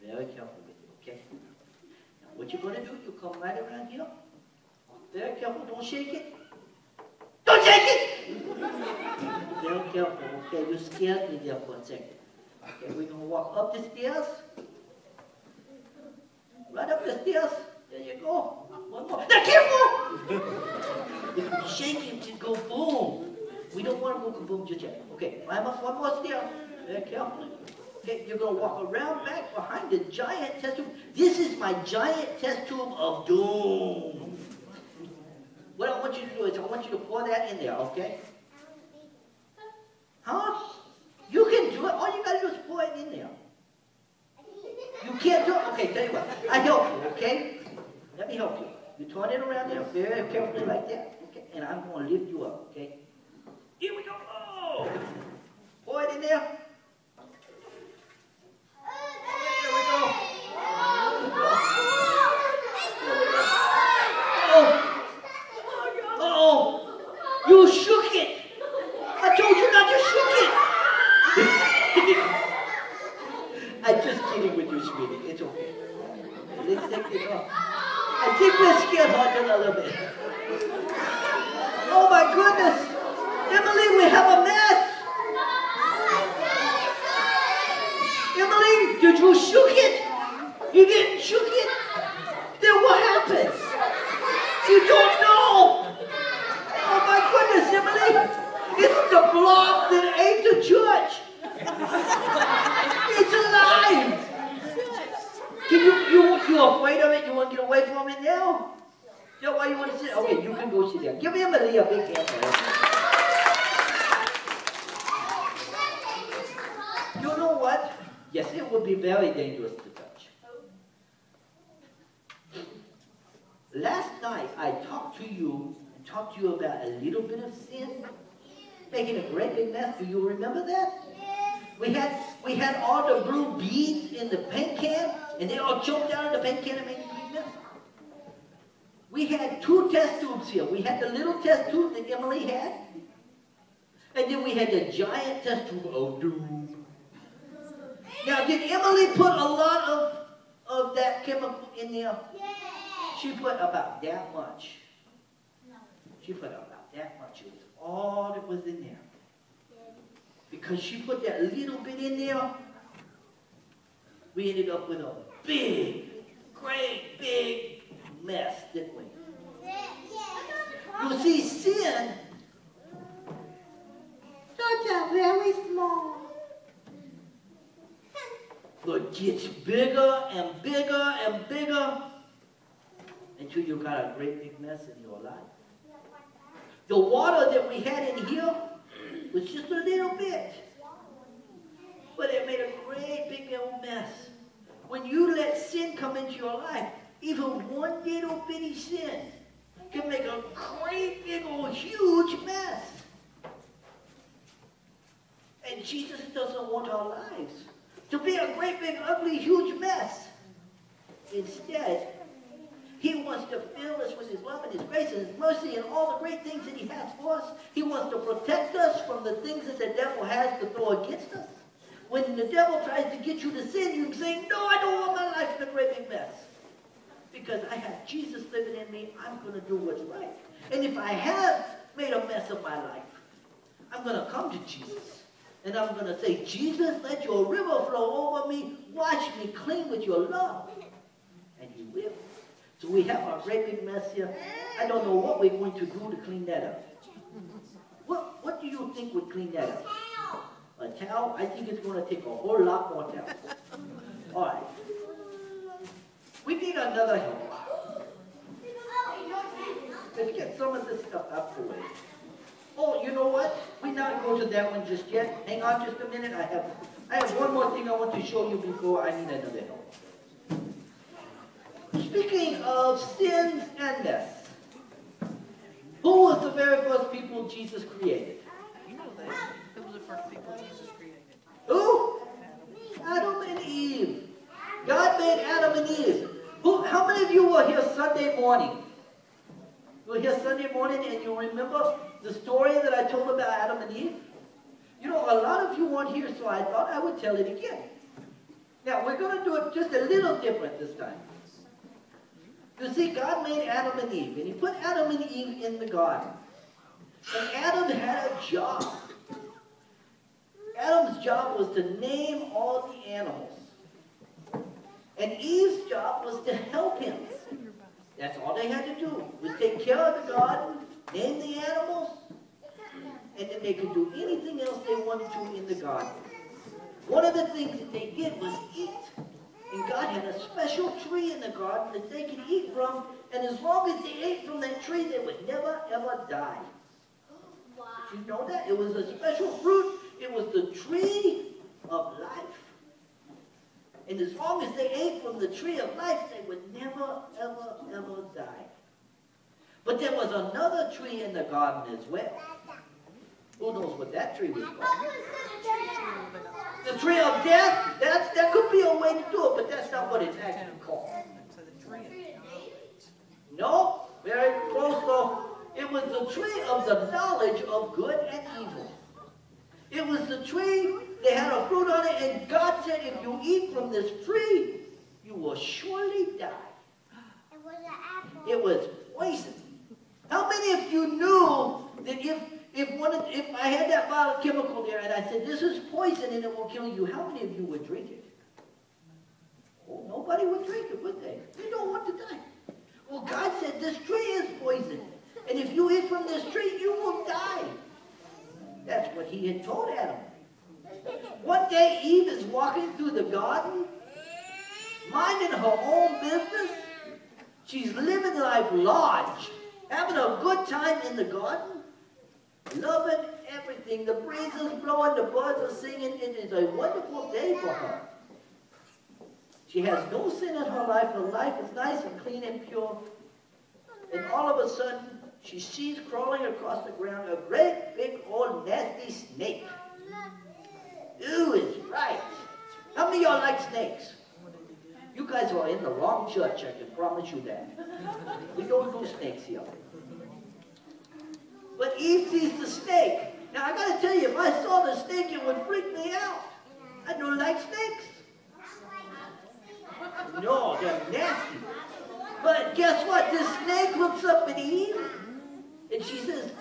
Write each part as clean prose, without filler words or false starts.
Very careful with you, okay? Now, what you're going to do, you come right around here. Very careful, don't shake it. Don't shake it! Very careful, okay? You scared me there for a second. Okay, we're going to walk up the stairs. Right up the stairs. There you go. One more. Now, careful! If we shake it, it go boom. We don't want to go kaboom just yet. Okay, climb up one more stair. Very carefully. Okay, you're going to walk around back behind the giant test tube. This is my giant test tube of doom. What I want you to do is I want you to pour that in there, okay? Huh? You can do it. All you got to do is pour it in there. You can't do it? Okay, tell you what. I help you, okay? Let me help you. You turn it around there very carefully like that, okay? And I'm going to lift you up, okay? Here we go. Oh! Pour it in there. There we go. Uh-oh. You shook it. I told you not to shook it. I'm just kidding with you, sweetie. It's okay. Let's take this off. I think we're scared her a little bit. Oh my goodness. Emily, we have a mess. Emily, did you shook it? You didn't shook it? Then what happens? You don't know. Oh my goodness, Emily. It's the blob that ate the church. It's alive. You're afraid of it? You want to get away from it now? Is that why you want to sit? Okay, you can go sit down. Give Emily a big hand. You know what? Yes, it would be very dangerous to touch. Last night, I talked to you about a little bit of sin, making a great big mess. Do you remember that? We had all the blue beads in the paint can, and they all choked down in the paint can and made a big mess. We had 2 test tubes here. We had the little test tube that Emily had, and then we had the giant test tube of doom. Now, did Emily put a lot of that chemical in there? She put about that much. She put about that much. It was all that was in there. Because she put that little bit in there, we ended up with a big, great big mess, didn't we? You see, sin starts out very small, but gets bigger and bigger and bigger until you got a great big mess in your life. The water that we had in here was just a little bit, but it made a great big old mess. When you let sin come into your life, even one little bitty sin can make a great big old huge mess. And Jesus doesn't want our lives to be a great big ugly huge mess. Instead, He wants to fill us with His love and His grace and His mercy and all the great things that He has for us. He wants to protect us from the things that the devil has to throw against us. When the devil tries to get you to sin, you can say, no, I don't want my life in a great big mess. Because I have Jesus living in me, I'm going to do what's right. And if I have made a mess of my life, I'm going to come to Jesus. And I'm going to say, Jesus, let your river flow over me. Wash me clean with your love. And He will. So we have our great big mess here. I don't know what we're going to do to clean that up. What do you think would clean that up? A towel? I think it's going to take a whole lot more towels. All right. We need another help. Let's get some of this stuff out the way. Oh, you know what? We're not going to that one just yet. Hang on just a minute. I have one more thing I want to show you before I need another help. Speaking of sins and mess, who was the very first people Jesus created? You know that. Who was the first people Jesus created? Who? Adam and Eve. God made Adam and Eve. How many of you were here Sunday morning? You were here Sunday morning and you remember the story that I told about Adam and Eve? You know, a lot of you weren't here, so I thought I would tell it again. Now, we're going to do it just a little different this time. You see, God made Adam and Eve, and he put Adam and Eve in the garden. And Adam had a job. Adam's job was to name all the animals. And Eve's job was to help him. That's all they had to do, was take care of the garden, name the animals, and then they could do anything else they wanted to in the garden. One of the things that they did was eat. And God had a special tree in the garden that they could eat from, and as long as they ate from that tree, they would never, ever die. Did you know that? It was a special fruit. It was the tree of life. And as long as they ate from the tree of life, they would never, ever, ever die. But there was another tree in the garden as well. Who knows what that tree was called? The tree of death? That could be a way to do it, but that's not what it's actually called. No, very close though. It was the tree of the knowledge of good and evil. It was the tree that had a fruit on it, and God said, if you eat from this tree, you will surely die. It was an apple. It was poison. How many of you knew that if I had that bottle of chemical there and I said, this is poison and it will kill you, how many of you would drink it? Oh, nobody would drink it, would they? They don't want to die. Well, God said this tree is poison. And if you eat from this tree, you will die. That's what he had told Adam. One day, Eve is walking through the garden, minding her own business. She's living life large, having a good time in the garden, loving everything. The breeze is blowing, the birds are singing. It is a wonderful day for her. She has no sin in her life. Her life is nice and clean and pure. And all of a sudden, she sees crawling across the ground a great big old nasty snake. Ooh, is right. How many of y'all like snakes? You guys are in the wrong church, I can promise you that. We don't do snakes here. But Eve sees the snake. Now, I got to tell you, if I saw the snake, it would freak me out. I don't like snakes. No, they're nasty. But guess what? This snake looks up at Eve, and she says,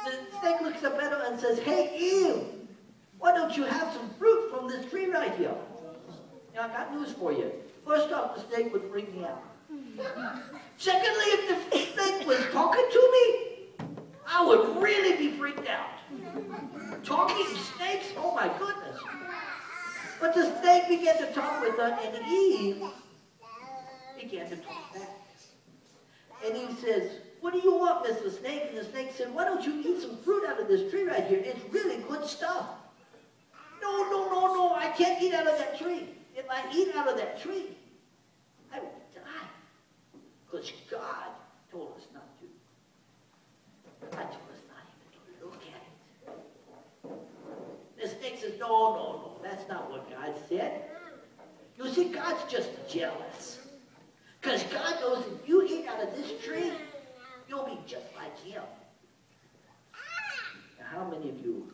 the snake looks up at her and says, hey, Eve, why don't you have some fruit from this tree right here? Now, I got news for you. First off, the snake would freak me out. Secondly, if the snake was talking to me, I would really be freaked out. Talking snakes? Oh my goodness. But the snake began to talk with her, and Eve began to talk back. And Eve says, what do you want, Mr. Snake? And the snake said, why don't you eat some fruit out of this tree right here? It's really good stuff. No, no, no, no, I can't eat out of that tree. If I eat out of that tree, I will die. Because God told us not to. God told us not even to look at it. The snake says, no, no, no, that's not what God said. You see, God's just jealous. Because God knows if you eat out of this tree, you'll be just like him. Now, how many of you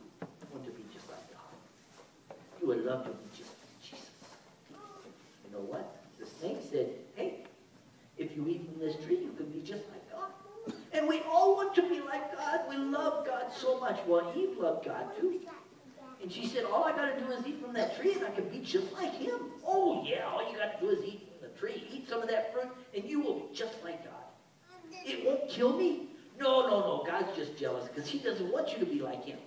want to be just like God? You would love to be just like Jesus. You know what? The snake said, hey, if you eat from this tree, you can be just like God. And we all want to be like God. We love God so much. Well, Eve loved God too. And she said, all I got to do is eat from that tree and I can be just like him. Oh, yeah, all you got to do is eat from the tree. Eat some of that fruit and you will be just like God. It won't kill me. No, no, no. God's just jealous because he doesn't want you to be like him.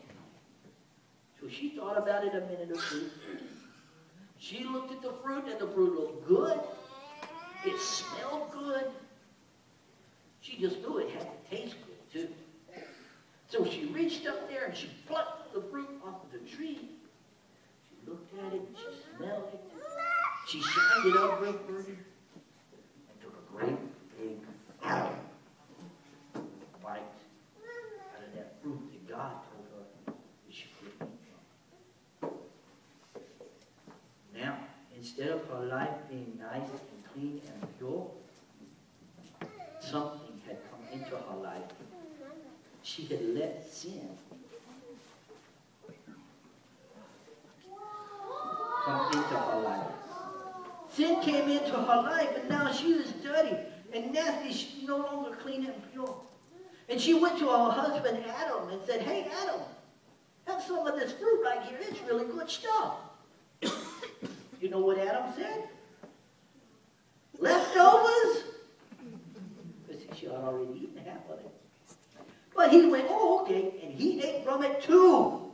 So she thought about it a minute or two. She looked at the fruit and the fruit looked good. It smelled good. She just knew it had to taste good too. So she reached up there and she plucked the fruit off of the tree. She looked at it, she smelled it. She shined it up real pretty and took a great big bite out of that fruit that God told her that she could eat from. Now, instead of her life being nice and clean and pure, something had come into her life. She had let sin come into her life. Sin came into her life, and now she is dirty and nasty. She's no longer clean and pure. And she went to her husband Adam and said, hey Adam, have some of this fruit right here. It's really good stuff. You know what Adam said? Leftovers? Because she had already eaten half of it. But he went, oh, okay, and he ate from it too.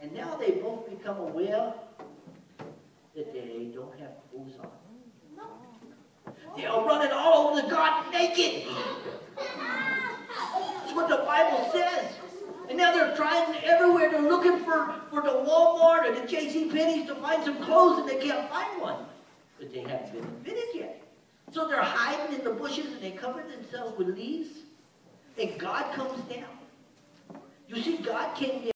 And now they both become aware that they don't have clothes on. They are running all over the garden naked. That's what the Bible says. And now they're trying everywhere. They're looking for the Walmart or the JCPenney's to find some clothes, and they can't find one. But they haven't been invented yet. So they're hiding in the bushes, and they cover themselves with leaves. And God comes down. You see, God came down.